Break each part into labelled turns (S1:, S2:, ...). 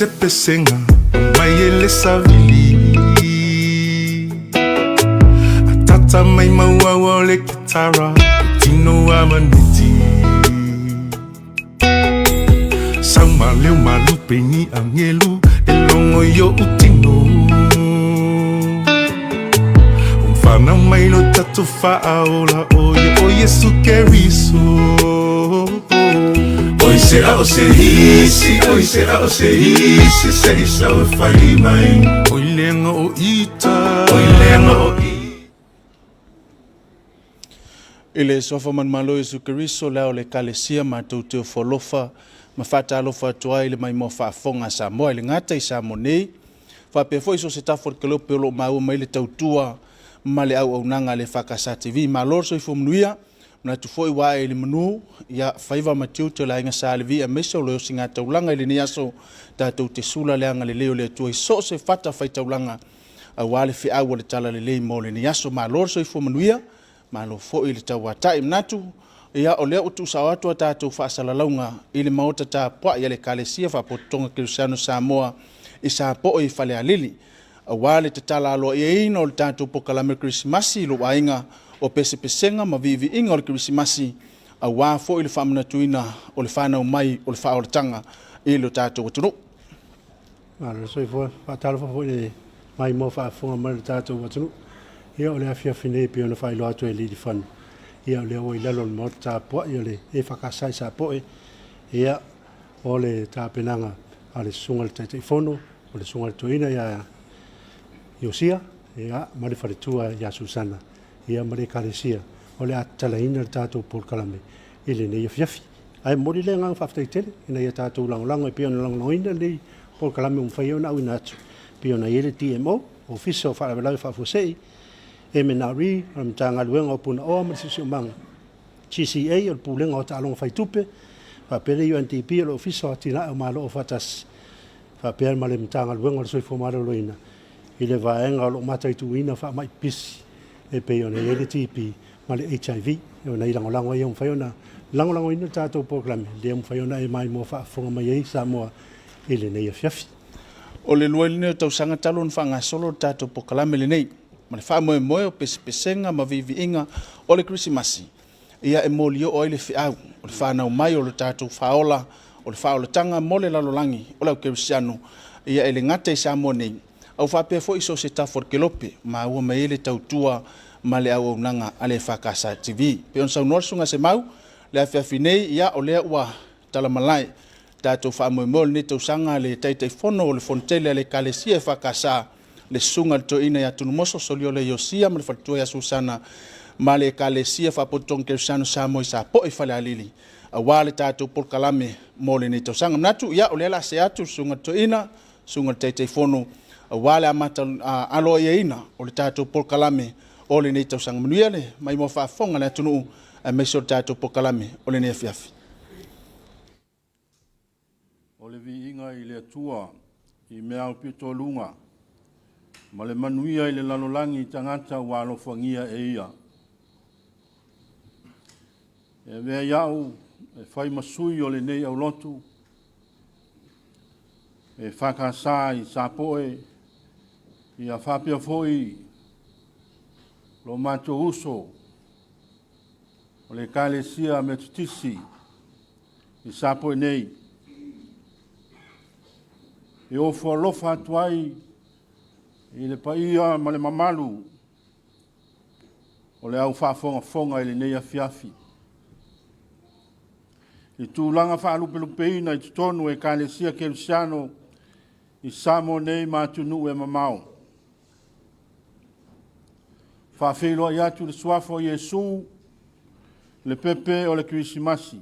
S1: pesenga mayele savili atata mai maua le kitara tino amaniti sama leo malupe ni angelu elongo yo utino umfana mai lo tatu faaola oye Yesu keriso. Oi será o serisi, se isa o fai mai. Oi lenga o ita, oi lenga o ita.
S2: Ile sofa man malo Yesu Keriso leo le kalesia matuteu folofa mafata alofa tua ile mai mo fa fonga sa mo ile ngata isa monei fa pe foi so seta for kelo pelo mau mai le tautua male au nanga le fakasa TV malor so ifomnuia na tu foi wa ele menu ya faiva matiu te la inga salvi a meso lo singa taulanga ile ni aso tatu te sula le anga le leo le tu so se fata fai taulanga a wale fi au le tala le mo le ni aso malor so ifomnuia malo fo ile tawa time natu ya ole utu sa watu tatu fa salalaunga ile maota ta pa ya le kalesia fa potonga Cristiano Samoa isa po i fale alili a wale te tala lo e ino le tatu po kalame Christmasi lo wainga o pese pesenga ma vivi inga o Christmasi a wa fo ile famna tuina o le fana mai o le fa o tanga ile tatu utunu
S3: malo so fo fa tala fo ile mai mo fa fo ma le tatu utunu ia o le afia fine pe ona fa ilo atu e li di fan ia le o ilalo mo ta po ia le e fakasai sa po ia o le ta penanga ale sungal te fono o le sungal tuina ia Yosia ia mari faritua ia Susana ia mari kalesia o le atala ina tato por kalame ile ne ia fiafi ai mori le ngang faftaitele ina ia tato lang e pion lang ina le por kalame un faiona au ina piona ile TMO official fa la fa fosei e menari am tanga luenga puna o ma sisi mang GCA o pulenga o talong fai tupe fa pele UNTP o official tina o malo o fatas fa pele male tanga luenga so fo malo loina ile vaenga lo mata tuina fa mai pis e pe ona ele TP male HIV o nei lango ia un faiona lango ina tato program le un faiona e mai mo fa fonga mai sa mo ile nei fiafi
S2: o le luelne tau sanga talon fanga solo tato pokalame le nei ma le fa mo o pesenga ma vivi inga o le Christmasi ia e molio o ile fiau o le fa na mai o le tato faola o le fa o le tanga mole la lolangi o le Cristiano ia ele ngate sa mo nei au fa pe fo iso se ta for kelope ma o me ele tautua ma le au nanga ale fa kasa TV pe on sa norsunga se mau le fa finei ia o le wa tala malai tato fa mo ne to sanga le tai fono o le fontele le kalesia fa kasa le sunga to ina ya tunu moso solio le Yosia ma le fatu ya Susana ma le kalesia fa potong Cristiano Samoa sa po i fale alili a wale tato por kalame mo le ne to sanga natu ya o le la se atu sunga to ina sunga tai fono a wale amata alo ye ina o le tato por kalame o le ne to sanga manuele mai mo fa fonga le tunu a meso tato por kalame o le ne fiafi
S4: o le vi inga i le tua i mea pito lunga ma le manuia i le lalolangi tangata wa alofangia e ia. E mea iau, e whai masui o le nei au lotu, e whakasa i sapoe, i a whapia foi, lo mato uso, o le kalesia me tutisi, i sapoe nei. E o whalofa atuai, i le paia ma le mamalu o le au whaafonga i le nei a fiafi. I tūlanga whaalupelupeina i tutonu e kalesia Cristiano i Samo nei mātunu e mamau. Whaafeilo i atu le suafo Yesu le pepe o le Krismasi.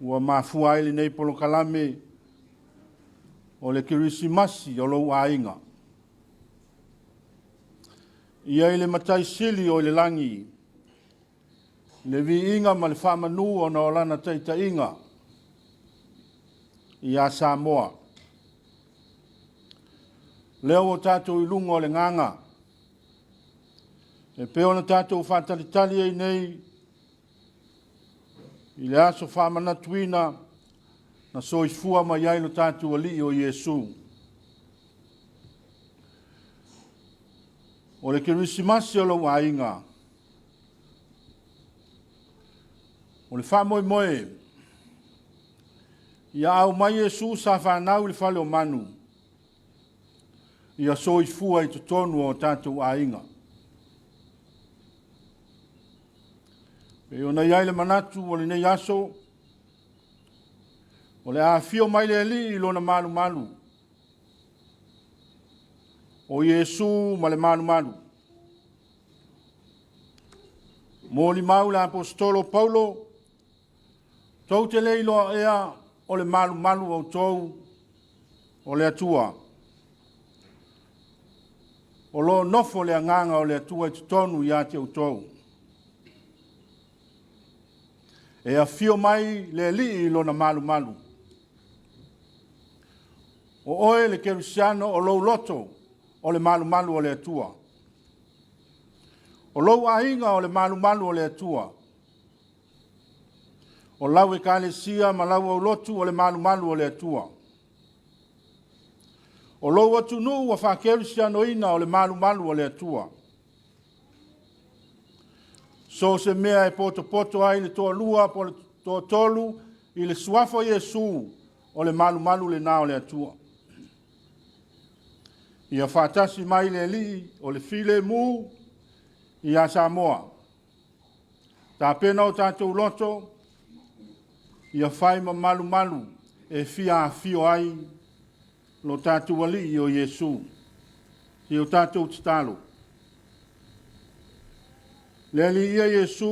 S4: Ua mafua i le nei polo kalame o le Krismasi o lo ainga. Ia ile matai sili o le langi. Le vi inga ma le whamanu o na olana taita inga. Ia Samoa. Leo o tātou ilunga o le nganga. E peo na tātou whātalitali ei nei. I le aso whamana tuina na soifua mai ai lo tātou ali o Iesu. O le kirisimasi o lo wainga. O le wha moe moe. Ia au mai Iesu sa whanau le whale o manu. Ia soifua i tutonu o tātou ainga. E ona iai le manatu o le nei aso. O le awhio mai le li i lona malu malu. O Iesu ma le malu malu. Mōli mau le apostolo Paulo. Tau te leilo ea o le malu malu au tau o le atua. O lo nofo le anganga o le atua i tutonu i ate au tau. E a fio mai le li i lona malu malu. O oe le kerusiano o lou loto o le malu malu o le atua. O lou ainga o le malu malu o le atua. O lau e kalesia ma lau au lotu o le malu malu o le atua. O lou atu nu wa fa kerusiano ina o le malu malu o le atua. So se mea e poto poto ai le toa lua po le toa tolu i le suafo Iesu o le malu malu le na o le atua. Ia whātasi mai le li o le file mu i a Samoa. Tā pena o tātou loto ia whai ma malu malu e fia a fio ai lo tātou ali i o Iesu. I o tātou titalo. Le li ia Iesu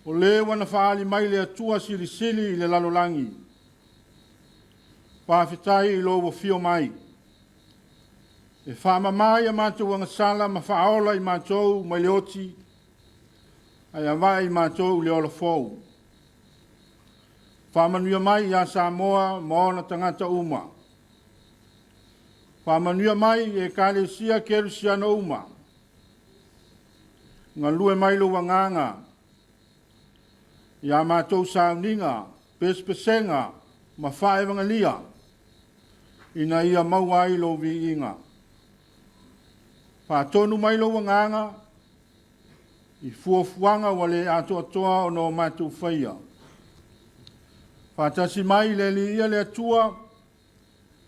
S4: o le wana whaali mai le atua sili sili i le lalolangi. Whawhitai i lowo fio mai. E whamamai a mātou anga sala ma whaola i mātou mai leoti. Ai a vai i mātou le ola fōu. Whamanuia mai i a Samoa ma ona tangata uma. Whamanuia mai e kalesia kerusiano uma. Ngā lue mai lo wanganga. I a mātou sauninga, pespesenga, ma whaevanga lia. Ina ia maua i lo vi inga. Whātonu mai lo wanganga. I fuafuanga wale ato atoa o no mātou whaia. Whātasi mai le li ia le atua.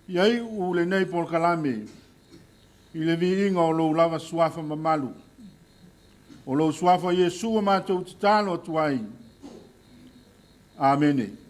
S4: Iai u le nei por kalame. I le vi inga o lo lava suafa mamalu. O lo suafa Iesu a mātou titano tuai. Amene.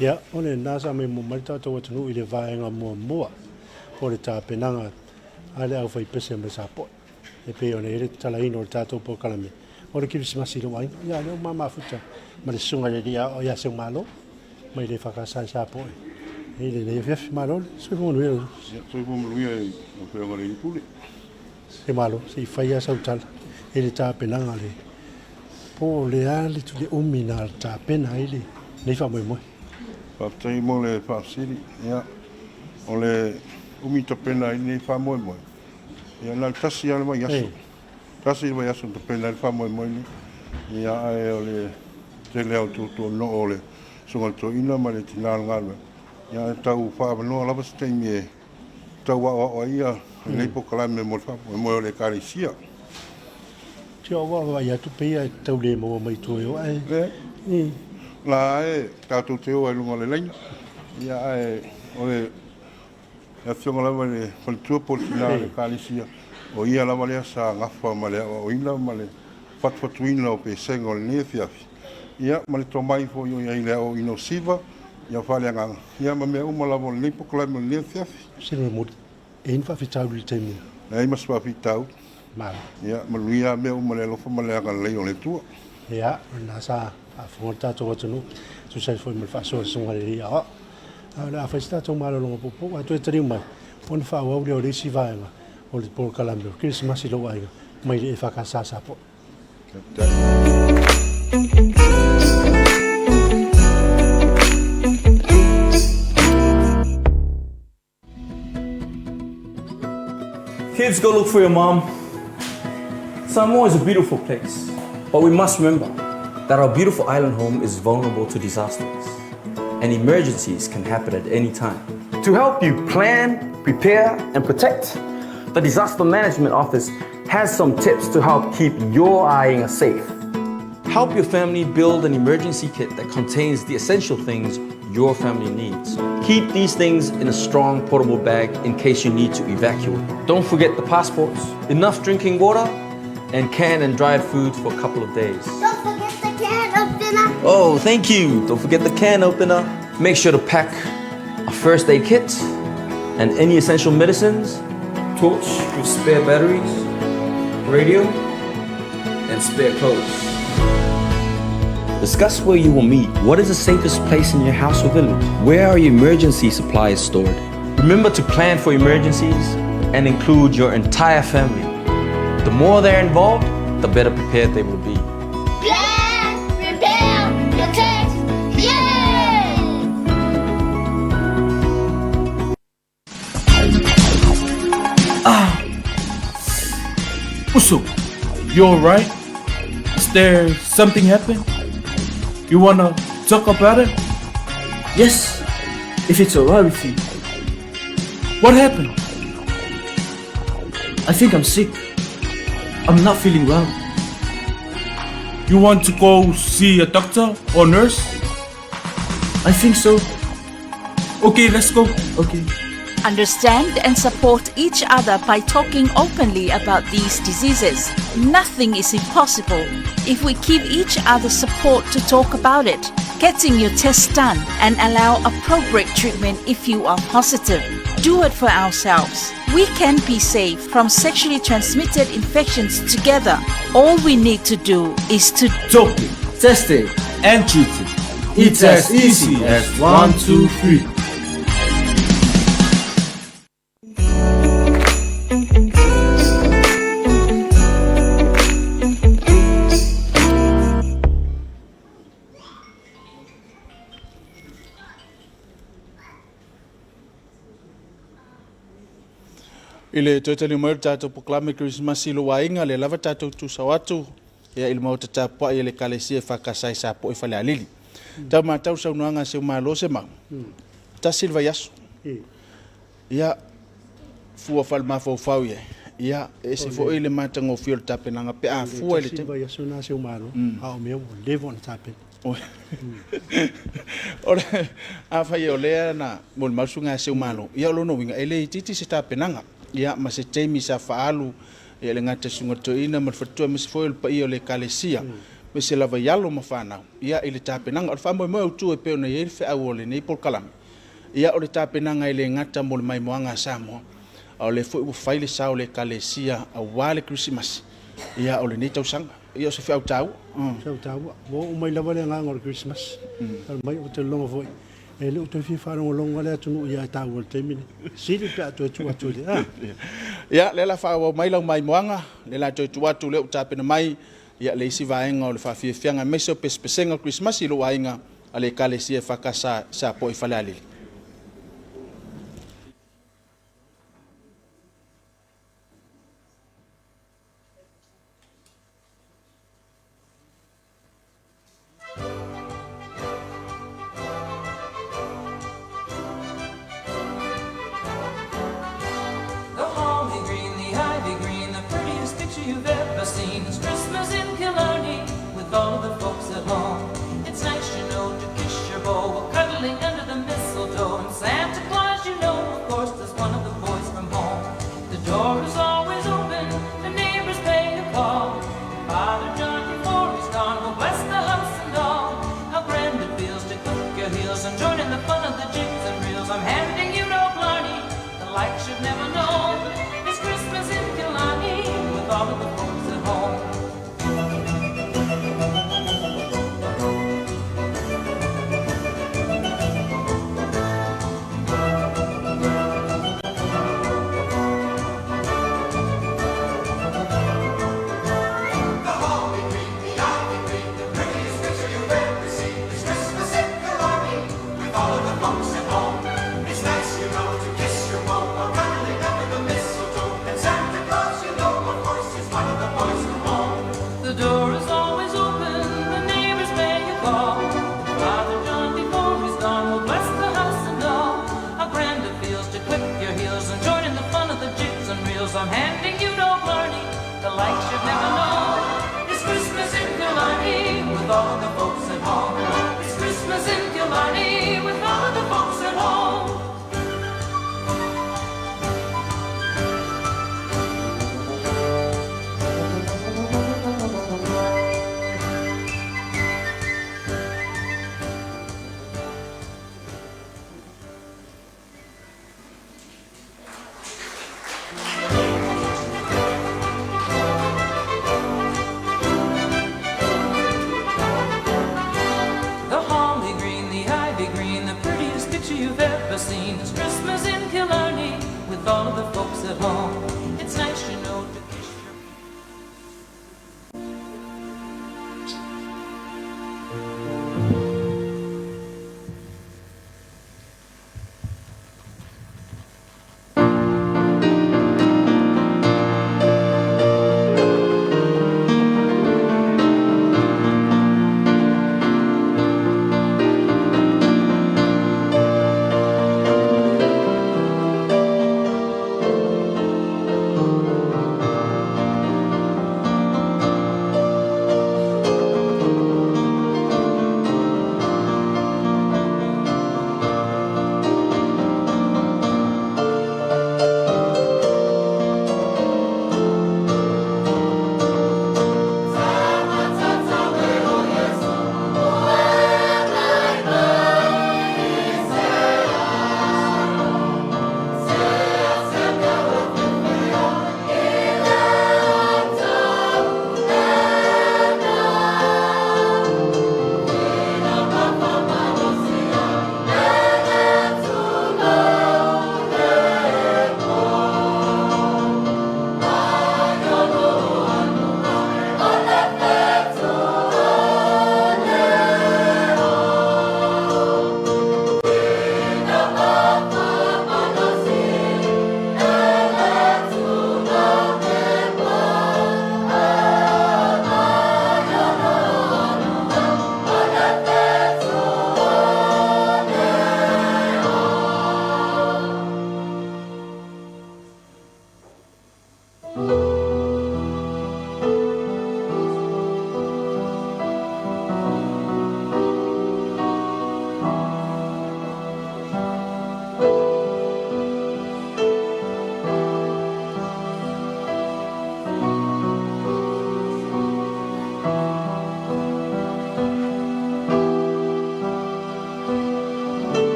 S3: ia o le nasa mai mo mai tatou atunu i le vaenga mua o le tapenanga a le au fai pese me sa po e pe ona ele talaina o le tatou po kalame o le Krismasi lo ai ia le mama futa ma le sunga le dia o ia se malo mai le fakasa sa po e le fef malo so mo no
S4: Soy como Luis, no creo que le pule.
S3: se malo se fai asa utal ele tapenanga le po le ali tu le umina tapena ele nei fa mo
S4: Patai mo le pasiri, ia. O le umita pena i nei fa mo. Ia na tasi ala mai aso. Tasi mai aso to pena i fa mo ni. Ia e o le te leo tu no o le sunga to ina ma le tinal ngalwe. Ia tau fa no la pas te mi tau o ia nei po kala me mo fa mo le karisia.
S3: Tio wa ia tu pe tau le mo mai tu yo ai
S4: La e tatu te o e lunga le leina. Ia e o le e fionga lava le faltua portina le kalisia. O ia lava le sa ngafa ma le o ina ma le fatfatuina o pe sengo le nefiafi. Ia ma le tomai fo yo ia ile o ino siva. Ia fale anga. Ia ma me uma lava le nipo kala mo le nefiafi.
S3: sino mo en fa fitau le temi
S4: Nei mas pa fitau.
S3: mal
S4: Ia ma luia me uma le lofa ma le anga le o le tua.
S3: ia na sa a fonta to tonu tu sai foi me fa so sunga le ia a la festa to malo lo popo a tu tri mai on fa o le si va o le por calambio Christmas lo ai mai le fa casa sa po
S5: Kids, go look for your mom. Samoa is a beautiful place, but we must remember that our beautiful island home is vulnerable to disasters, and emergencies can happen at any time. To help you plan, prepare, and protect, the Disaster Management Office has some tips to help keep your Ainga safe. Help your family build an emergency kit that contains the essential things your family needs. Keep these things in a strong portable bag in case you need to evacuate. Don't forget the passports, enough drinking water, and canned and dried food for a couple of days.
S6: Don't forget the can opener.
S5: Oh, thank you. Don't forget the can opener. Make sure to pack a first aid kit and any essential medicines, torch with spare batteries, radio, and spare clothes. Discuss where you will meet. What is the safest place in your house or village? Where are your emergency supplies stored? Remember to plan for emergencies and include your entire family. The more they're involved, the better prepared they will be.
S6: Plan, prepare, protect. Yay!
S7: Uso, you alright? Is there something happened? You wanna talk about it?
S5: Yes, if it's alright with you.
S7: What happened?
S5: I think I'm sick. I'm not feeling well.
S7: You want to go see a doctor or nurse?
S5: I think so.
S7: Okay, let's go.
S5: Okay.
S8: Understand and support each other by talking openly about these diseases. Nothing is impossible if we give each other support to talk about it. Getting your test done and allow appropriate treatment if you are positive. Do it for ourselves. We can be safe from sexually transmitted infections together. All we need to do is to
S7: Talking
S5: Testing.
S7: and treating. It's as easy as 1, 2, 3.
S2: Ile totally mo tatou proclame Christmas lo wainga le lava tatou tu sawatu ia il mo tata po ia le kalesia fakasai sa po ifale alili ta matau sa unuanga se malo se ma ta silva yasu ia fu fal ma fo fau ia e se fo ile matango fiol tape nanga pe a fu ile te
S3: vai sona se umano a o meu levon tape
S2: ora a fa yo le na mol masunga se malo ia lo no winga ele titi se tape nanga ia ma se temi sa faalu ia le ngata sunga to ina ma fatua ma se foil pa io le kalesia me se lava yalo ma whanau. Ia i le tāpenanga, o le whamoe moe utu e peo na i e au o le nei polkalami. Ia o le tāpenanga i le ngata mo le mai moanga Samoa. O le fo ua whaile sa o le kalesia a wale Christmas. Ia o le nei tausanga. Ia o se whiau tau.
S3: Sau tāua. Wo o mai lawa le nganga o le Christmas. Mai o te longa foi. E le o te whiwharonga longa le atunu ia e tāua le teimine. Siri pe atu e tu atu le.
S2: Ia le la whaua mai lau mai moanga. Le la toi tu atu le o tāpena mai. Ia le isi vaenga o le whawhiawhianga meso pespesenga Christmas i lo ainga a le kalesia whakasa sa po i whalealili.
S9: The holly green, the ivy green, the prettiest picture you've ever seen. It's Christmas in Killarney with all of the folks at home. It's nice, you know, to kiss your beau while cuddling under the mistletoe. And Santa Claus, you know, of course, is one of the boys from home. The door is always open, the neighbors pay a call. Father John, before he's gone, will bless the house and all. How grand it feels to cook your heels and join in the fun of the jigs and reels. I'm handing you no Blarney, the like should never know. It's Christmas in Killarney with all of the folks at home. The door is always open, the neighbors pay a call. Father John, before he's gone, will bless the house and all. How grand it feels to click your heels and join in the fun of the jigs and reels. I'm handing you no Blarney, the like should never know. It's Christmas in Killarney with all of the folks at home. It's Christmas in Killarney with all of the folks at home. The holly green, the ivy green, the prettiest picture you've ever seen. It's Christmas in Killarney with all of the folks at home. It's nice, you know, to kiss your...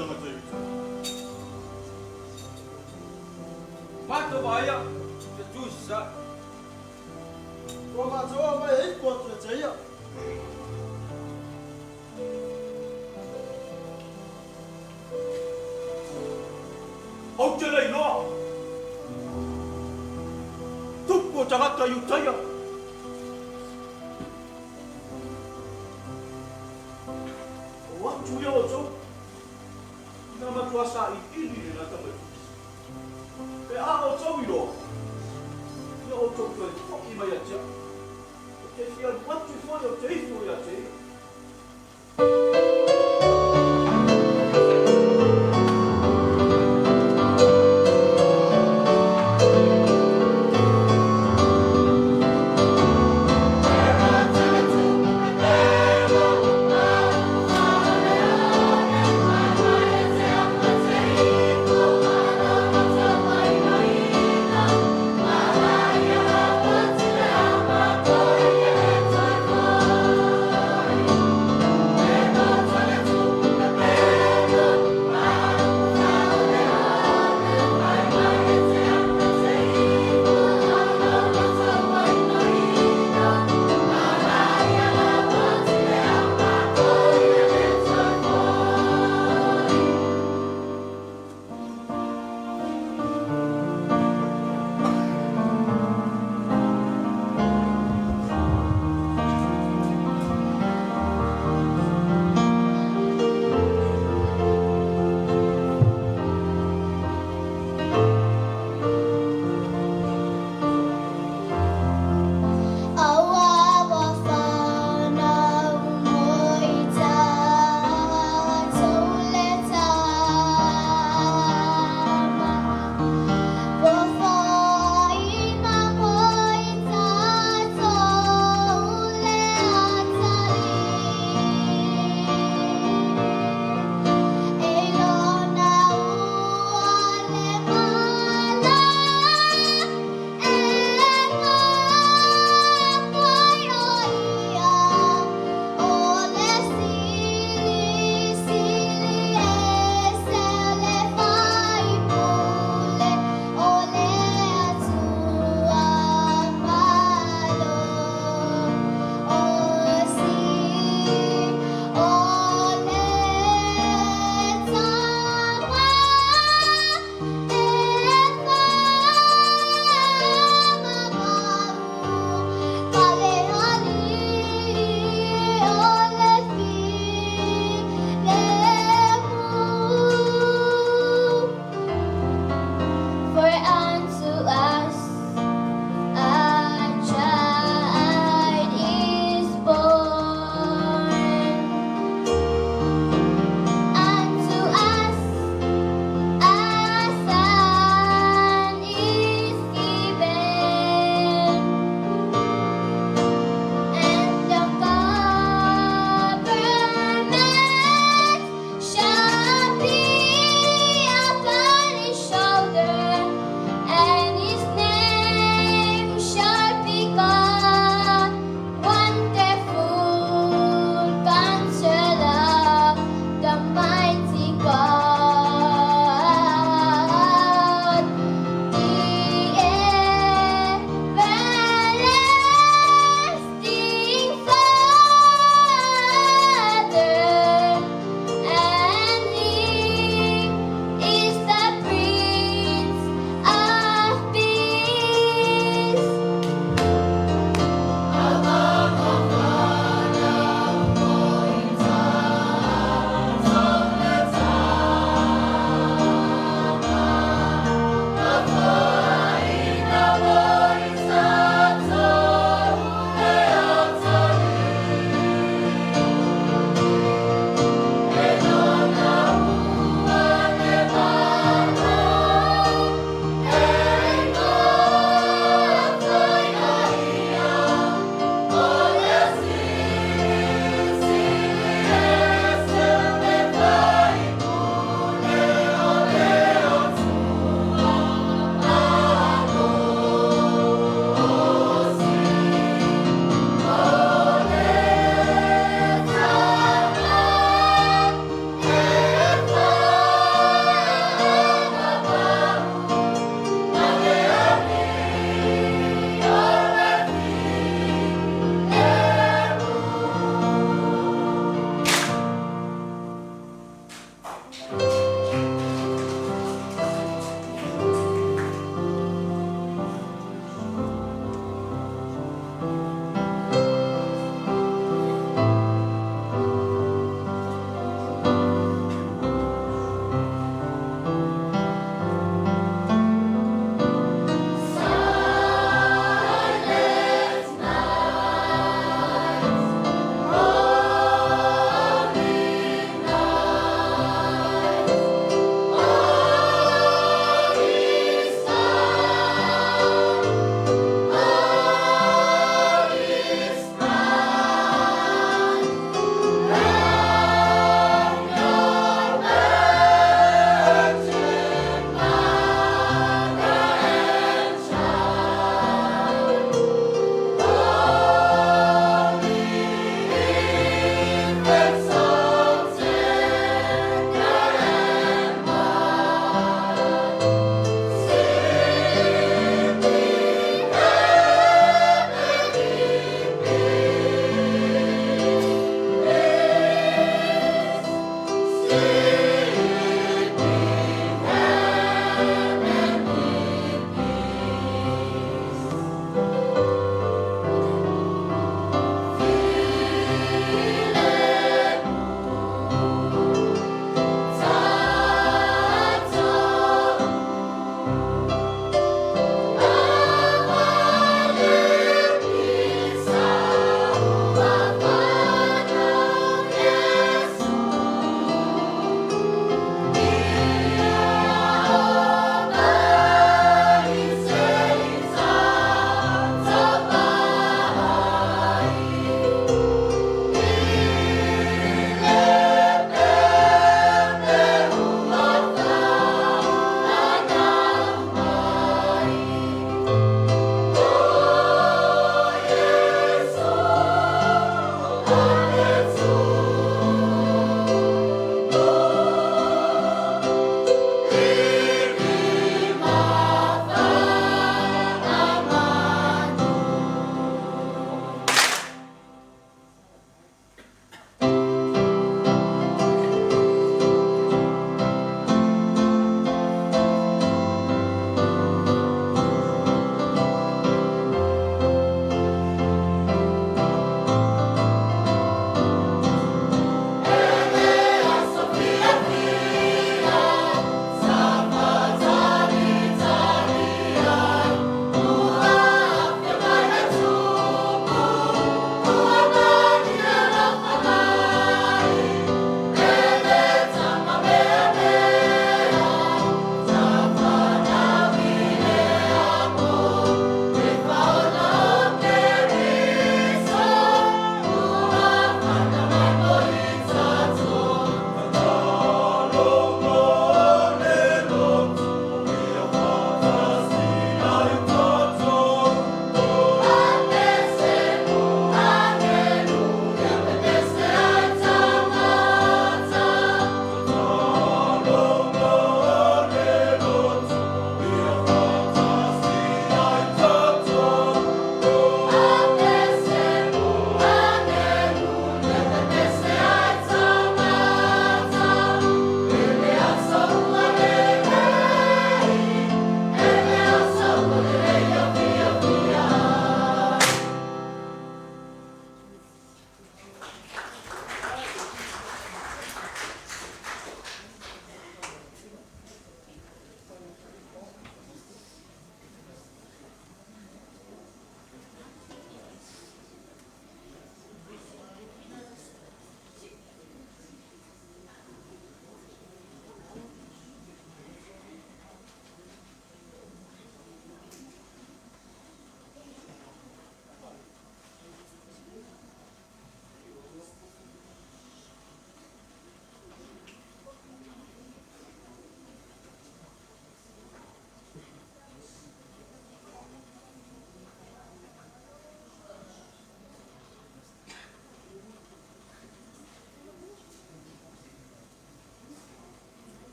S10: tangata i uta. Mato vaya, te tuisa.
S11: Kua mātua mai hei kua tua teia.
S10: Au te lei noa. Tupu tangata i utaia. O atu ia o tau. Ina matua sa i ili ni na tamai. Pe a o tau i roa. Ia o tau tue toki mai atia. O te fia watu i fwoi o te ifu i atia.
S6: Bye.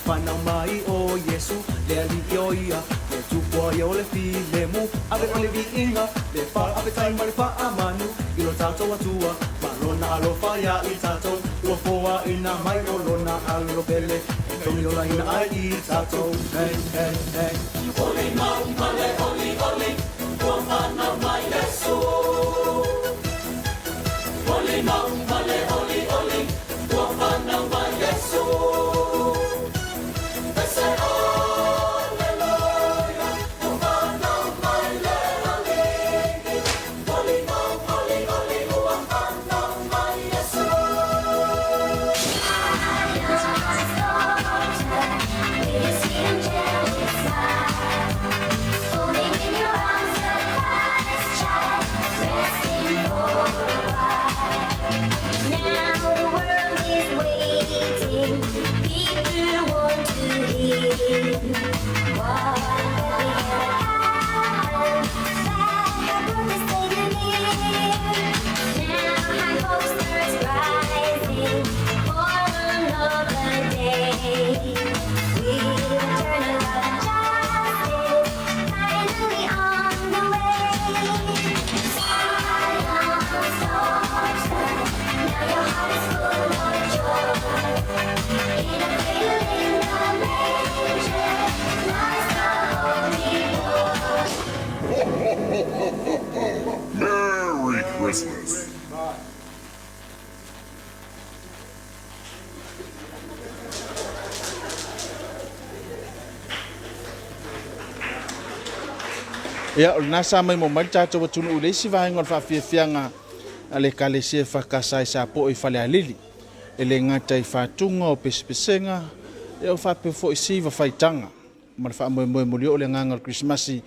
S12: whanau mai o Yesu, le alivi o ia, le tupua ia o le file mu, ave o le vi inga, le wha ave tai ma le wha amanu, i lo tātou atua, ma lona alofa ia i tātou, ua poa ina mai o lona alo pele, e tongi o la ina ai i tātou, hey, hey, hey. Oli mau male, oli, oli, ua whanau mai Yesu. Oli mau male, oli, oli, ua whanau mai Yesu.
S1: Merry Christmas.
S2: Ia o nasa mai mo mai tātou atunu u leisi vahenga o whawhiawhianga a le kalesia whakasai sa po i whale alili. E le ngata i whātunga o pesipesenga e o whapefo i siwa whaitanga. Ma le whaamoe muli o le nganga o Krismasi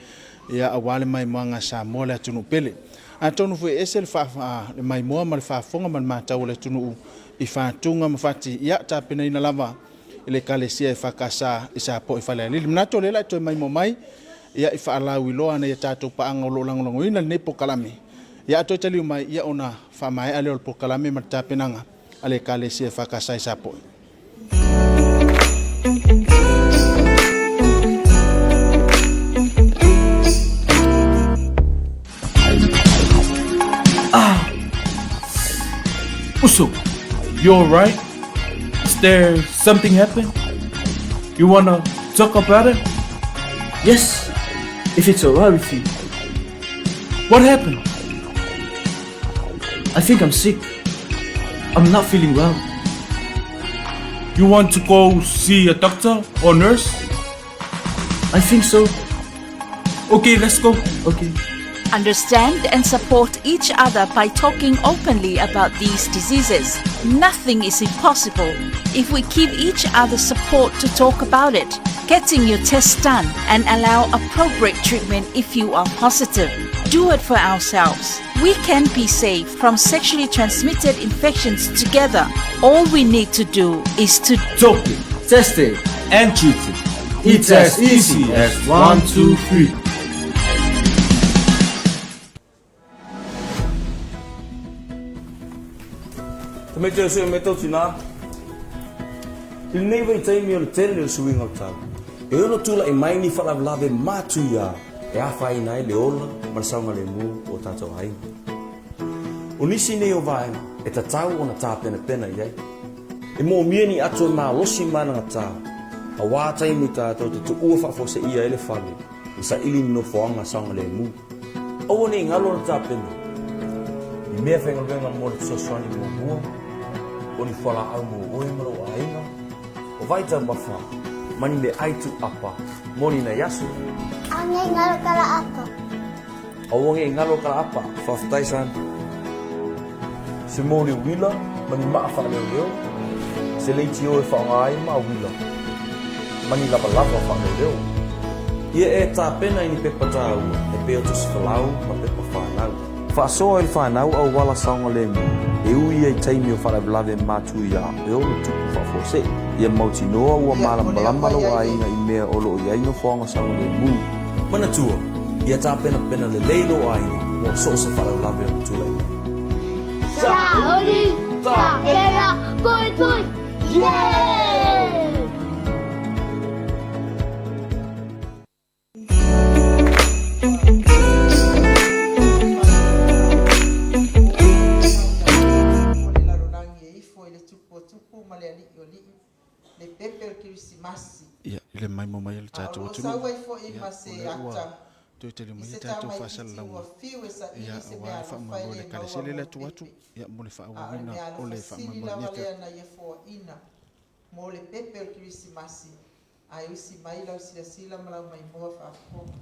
S2: ia awale mai moanga sa moa le atunu pele. A tonu fwe ese le mai moa ma le whaafonga ma le mātau le atunu i whātunga ma whati ia tāpena ina lava i le kalesia i whakasa i sa po i whale alili. Mnato le lai toi mai mo mai ia i whaalau i loa na ia tātou paanga o lo langolongo ina ne pokalame. Ia atoi taliu mai ia ona whamae ale o pokalame ma tāpenanga ale kalesia i whakasa i sa po.
S7: Uso, you alright? Is there something happen? You wanna talk about it?
S5: Yes, if it's alright with you.
S7: What happened?
S5: I think I'm sick. I'm not feeling well.
S7: You want to go see a doctor or nurse?
S5: I think so.
S7: Okay, let's go.
S5: Okay.
S8: Understand and support each other by talking openly about these diseases. Nothing is impossible if we give each other support to talk about it. Getting your test done and allow appropriate treatment if you are positive. Do it for ourselves. We can be safe from sexually transmitted infections together. All we need to do is to
S7: talk it, test it, and treat it. It's as easy as 1, 2, 3.
S5: Me te se me tau tina. Il nei vai tai mi o tele swing out tau. E ono tula e mai ni fala lave matu ya. E a fai nai le ola, ma sa ma le mu o tato ai. O nisi nei o vai e ta tau ona ta pena pena ia. E mo mieni ato ma losi mana ngata. A wa tai mi tato te u fa fo se ia ele fale. Isa ili no fo anga sa ma le mu. O ni ngalo ta pena. I me fenga venga mo so soni mo mo. O ni whala au mo oe maro a inga. O vaita mawha, mani me aitu apa, moni na yasu.
S6: Ange ngalo kala apa.
S5: O wange ngalo kala apa, whawhtaisan. Se moni wila, mani maa wha leo leo. Se leiti oe whaongai maa wila. Mani lava lava wha leo leo. Ia e tā pena ini pepa tāu, e peo tusi whalau, ma pepa whanau. Whaasoa il whanau au wala saunga le mu. E ui ai taimi o whalablave mātu ia e olo tupu whafose. Ia mauti noa ua mala malamala wa inga i mea olo i aino whaonga saunga le mu. Mana tua, ia tā pena pena le leilo aino o so se whalablave o tulei.
S6: Sa oli, sa pena, koi tui, yeah!
S2: I le mai mo mai le tātou atu.
S13: Sa wai fo i ma se ata.
S2: Toi te le mai
S13: Se
S2: tātou
S13: tamai
S2: whasala
S13: iti
S2: lau.
S13: ua fiu e sa
S2: Ia
S13: ili se
S2: wa
S13: mea
S2: wha
S13: lo
S2: ma
S13: fai
S2: mo le
S13: le
S2: kale
S13: maua
S2: sele le
S13: mo
S2: tu atu.
S13: pepe.
S2: Ia mo le wha
S13: A
S2: wa
S13: le
S2: wina
S13: mea
S2: o
S13: lo
S2: le wha
S13: fasili
S2: ma
S13: lava
S2: mo
S13: lea na ia fo ina. Mo le pepe o Krisimasi. Ai usi mai lau sila sila malau mai moa whaafonga.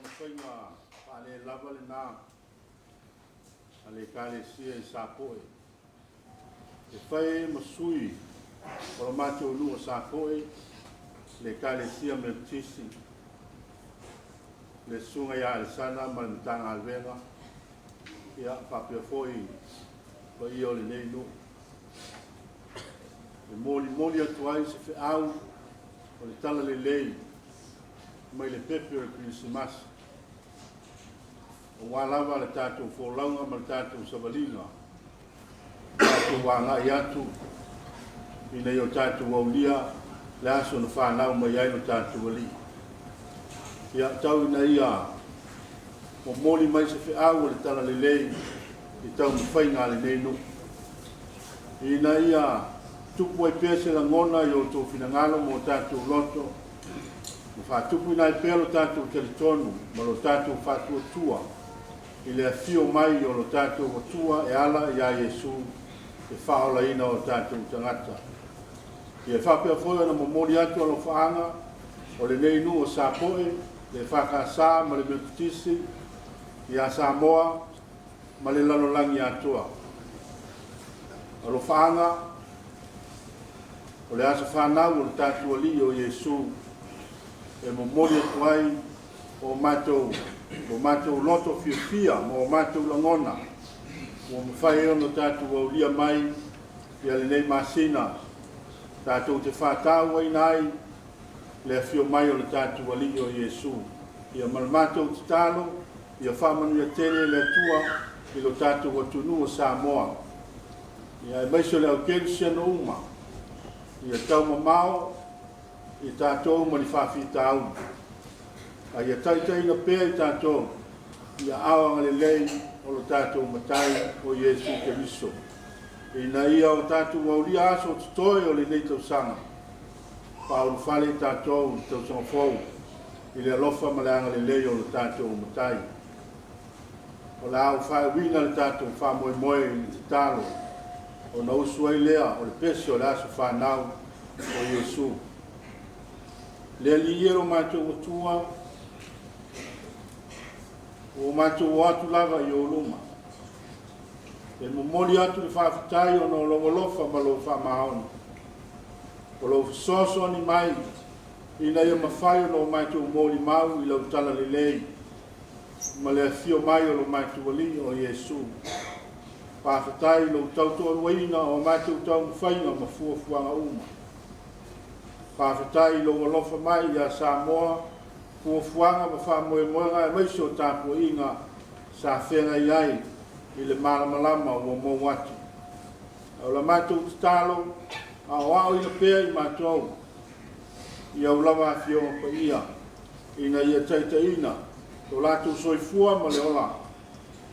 S4: mawhainga ale lava le nā ale kale sia I sāpoe e whai masui o lo mātou lua sāpoe le kale sia me tisi le sunga ia le sana ma le tanga alvenga ia papia foi o I o le nei nu e moli atu ai se fe au o le tala le lei mai le pepe o le Krismasi o walawa le tātou fōlaunga ma le tātou savalinga tātou wanga I atu ina I o tātou aulia le aso na whanau mai ai no tātou ali ia tau ina ia o moli mai se fe au o le tala le lei I tau mwhainga le nei no ina ia tupu ai pese la ngona I o tō finangalo mo tātou loto mo whātupu ina I pelo tātou teletonu ma lo tātou whātua tua I le afio mai o lo tātou watua e ala I a Yesu e whaola ina o tātou tangata I e whapea whoia na momori atu alo whaanga o le nei nu o Sāpoe le whakasā ma le metutisi I a Samoa ma le lalolangi atua alo whaanga o le asa whanau o le tātua li o Yesu e momori atu ai o mātou loto fia mo mātou langona o mwhai ono tātou au lia mai I ale nei masina tātou te whātau ai nai le fio mai o le tātou ali o Yesu ia malmatou te talo ia whamanu ia tene le tua I lo tātou atunu o Samoa ia e maiso le au kensia no uma ia tau mamao I tātou mani whawhitau a ia taitai na pēr I tātou ia awanga le lei o lo tātou matai o Yesu Keriso ina ia o tātou waulia aso tutoi o le nei tau sanga Paulu fale tātou tau sanga fau I le alofa maleanga le lei o lo tātou matai o la au whae wina le tātou wha moe moe I te talo o na usuai lea o le pese o le aso whanau o Yesu le liero mātou watua o mātou atu lava I o luma e momoli atu le whawhitai o no longolofa ma lo whamaona o lo soso ni mai ina ia mawhai o no mātou moli mau I lau tala le lei ma le fio mai o lo mātou ali o Yesu whawhitai lo tautoa ruaina o mātou tau mwhainga ma fuafuanga uma whawhitai lo alofa mai I a Samoa fuafuanga ma whamoemoenga e maiso tāpua inga sa whenga iai I le malamalama o mo watu. Au la mātou te talo a o au ina pēr I mātou I au lava whionga pa ia ina ia taita ina to lātou soifua ma le ola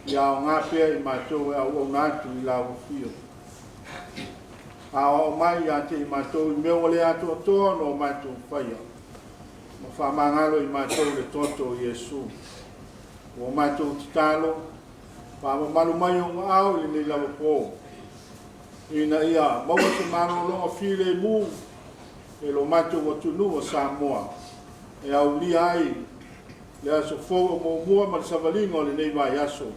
S4: I au ngā pēr I mātou e au nātu I lau whio. A o mai a te I mātou I mea le ato atoa no mātou whaia. Ma whamangalo I mātou le toto o Yesu. O mātou te talo, whama malu mai o ngā au I nei lawa pō. Ina ia, maua te mano longa while mū, e lo mātou watunu o Samoa. E au li ai, le aso fōa mō mua ma le savalinga o le nei mai aso.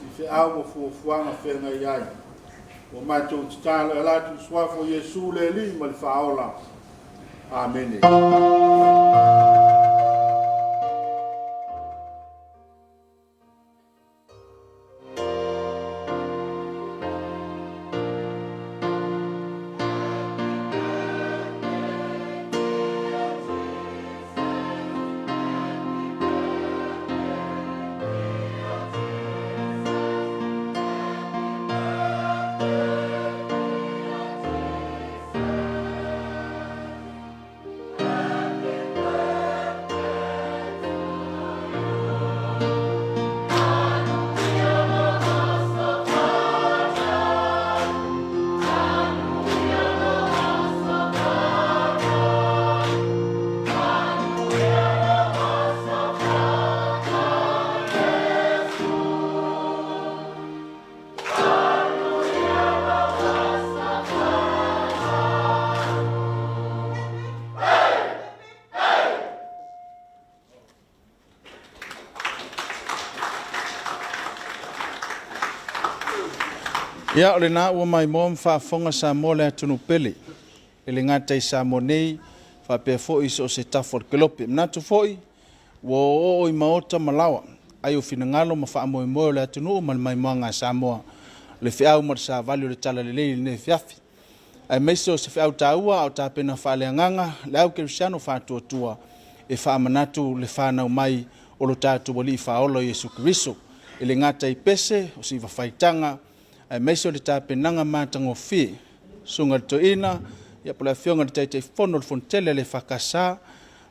S4: I fe au mo fuafuanga whenga I ai. O mātou te talo e latu swafo Yesu le li ma le whaola. Amen.
S2: Ia o le na ua mai mo whaafonga sa mo le atunu pele. E le ngata i sa mo nei, whapea fo'i so se tafo kelope. Mnatu fo'i, wo o i maota malawa. Ai o fina ngalo ma wha mo i mo le atunu ma le mai moanga sa moa. Le whiau mo sa valio le tala le leili ne fiafi. Ai meise o se whiau taua au ta pena wha le anganga, le au kerisiano wha tua e wha manatu le whanau mai o lo tātu wali i whaolo Yesu Kiriso. E le ngata i pese, o si whawhaitanga, ai meise o le tāpenanga mātango whi, sunga to ina, ia pula whionga le taitei whono le fontele le whakasa,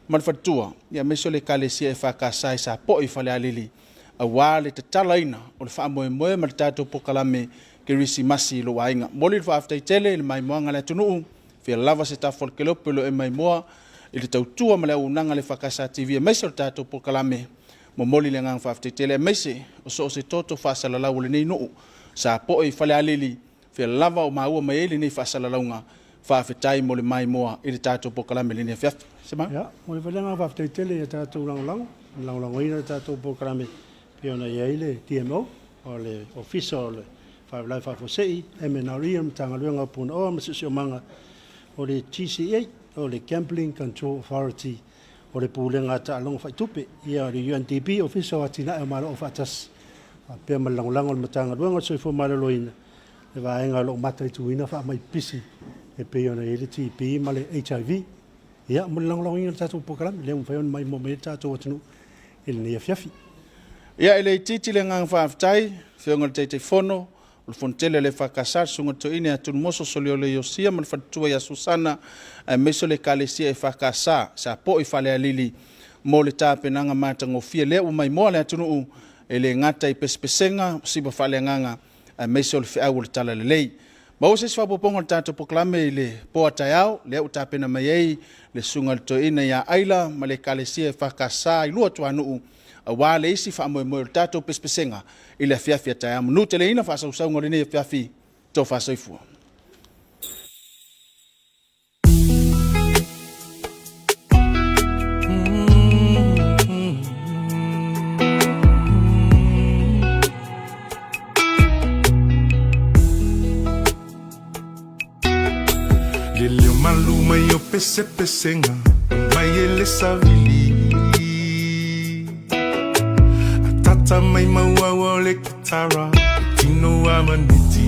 S2: ma le whatua, ia meise o le kalesia e whakasa i sa po i whale alili, a wā le te tala ina, o le wha moe moe ma le tātou pokalame ke risi masi lo wainga. Moli le whaaftai tele, le mai moanga le tunuu, whia lava se tafol ke lopo lo e mai moa, i le tautua ma le unanga le whakasa TV, meise o le tātou pokalame, mo moli le ngang whaaftai tele, meise o so se toto whaasala lau le nei nuu, sa po i whale alili, whia lava o maua mai eli nei whaasala launga, whaafetai mo le mai moa i le tātou pokalame le nei whiafi. Sema?
S3: Ja, mo le whalenga whaaftai tele i tātou langolango ina tātou pokalame, pia ona ia ile TMO, o le ofisa o le whaelai whaafosei, e me nauria mtanga luenga puna o masisi o manga, o le TCA, o le Gambling Control Authority, o le pūlenga ta alonga whaitupe, ia o le UNDP, ofisa o atina e mara o whaatas, pia malangolango le matanga luenga, so i fo mara loina, e waenga lo mata i tuina wha mai pisi, e pia ona ele TP, ma le HIV, ia mo le langolango inga tātou pokalame, leo mwhaion mai mo me tātou atinu, ele nea fiafi.
S2: Ia ele titi le ngang whaaftai, whionga le teitei whono, o le fontele le whakasar, sunga to ine atunu moso soli o le Iosia, ma le whatua ia Susana, a meso le kalesia e whakasar, sa po i whale alili, mo le tāpenanga mātango fia lea u mai moa le atunu e le ngata i pespesenga, siba whale nganga, a meso le whiau le tala le lei. Ma o se whapopongo le tātou poklame i le poa tai au, lea u tāpena mai ei, le sunga le to ine ia aila, ma le kalesia e whakasar, i lua tuanu a wā le isi wha moe moe le tātou pespesenga i le whiawhia tai amu. Nu te le ina whaasau saunga le ne whiawhi tō whaasau fua.
S1: Le leo maluma i o pesenga, mai ele savili. Tata mai maua o le kitara, tino a maniti.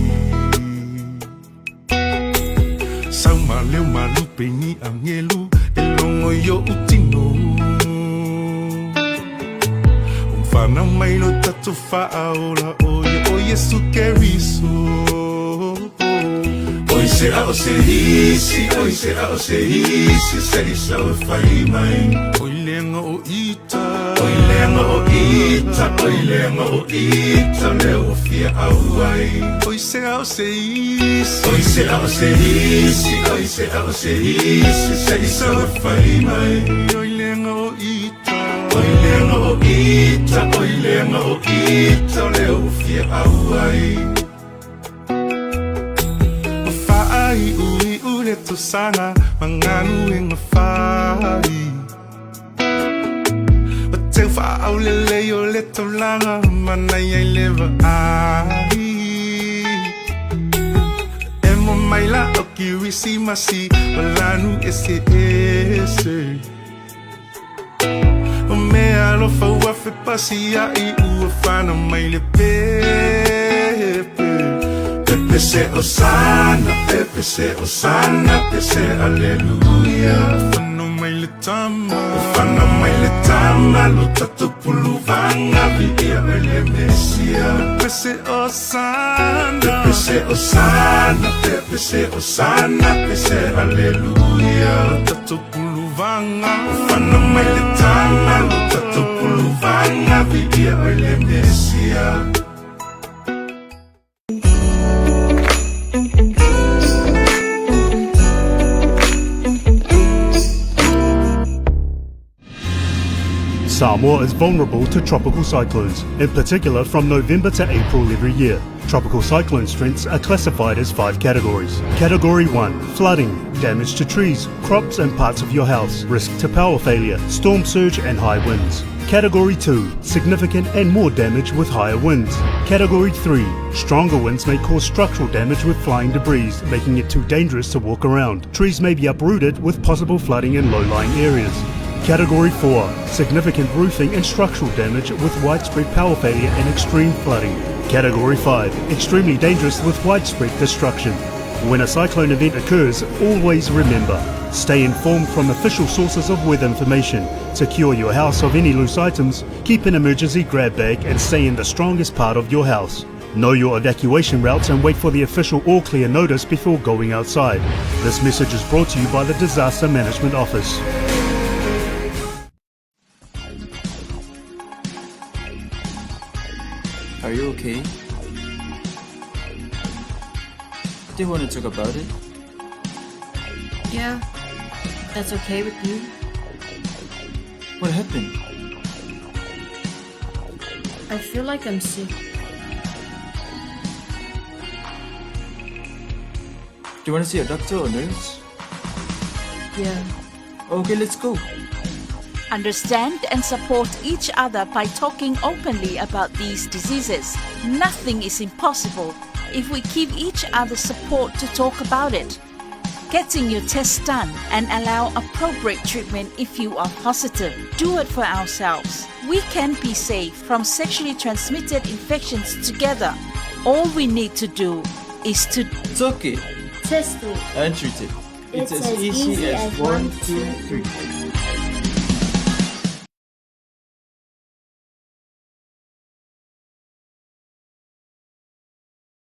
S1: Sauma leo malu peni a ngelu, e longo yo utino. Umfana mai lo tatu faaola, o Yesu Keriso. Oi será o serisi, oi será o serisi, serisa o fai mai. Oi lenga o ita. Oi lenga o ita, oi lenga o ita, leo fia auai. Oi será o serisi, oi será o serisi, oi será o serisi, serisa o fai mai. Oi lenga o ita, oi lenga o ita, oi lenga o ita, leo fia auai. Ai ui ule tu sana manganu ing mafai. Te fa au le le o le to langa manai ai leva ai. Emo mai la o ki risi masi malanu ese ese. O me alo fa wa fe pasi ai u fana mai le pepe. Pepe se osana, Pepe se osana, Pepe se aleluya. Ufana mai le tama, lo tatu puluvanga, via ele mesia. Pepe se osana, Pepe se osana, Pepe se osana, Pepe se aleluya. Lo tatu puluvanga, ufana mai le tama, lo tatu puluvanga, via ele mesia.
S14: Samoa is vulnerable to tropical cyclones, in particular from November to April every year. Tropical cyclone strengths are classified as 5 categories. Category 1, flooding, damage to trees, crops and parts of your house, risk to power failure, storm surge and high winds. Category 2, significant and more damage with higher winds. Category 3, stronger winds may cause structural damage with flying debris, making it too dangerous to walk around. Trees may be uprooted with possible flooding in low-lying areas. Category 4, significant roofing and structural damage with widespread power failure and extreme flooding. Category 5, extremely dangerous with widespread destruction. When a cyclone event occurs, always remember, stay informed from official sources of weather information, secure your house of any loose items, keep an emergency grab bag and stay in the strongest part of your house. Know your evacuation routes and wait for the official all clear notice before going outside. This message is brought to you by the Disaster Management Office.
S15: Are you okay? Do you want to talk about it?
S16: Yeah, that's okay with you.
S15: What happened?
S16: I feel like I'm sick.
S15: Do you want to see a doctor or nurse?
S16: Yeah.
S15: Okay, let's go.
S8: Understand and support each other by talking openly about these diseases. Nothing is impossible if we give each other support to talk about it. Getting your tests done and allow appropriate treatment if you are positive. Do it for ourselves. We can be safe from sexually transmitted infections together. All we need to do is to
S15: Talk it
S16: test it
S15: and treat it.
S16: It's as easy as 1, 2, 3.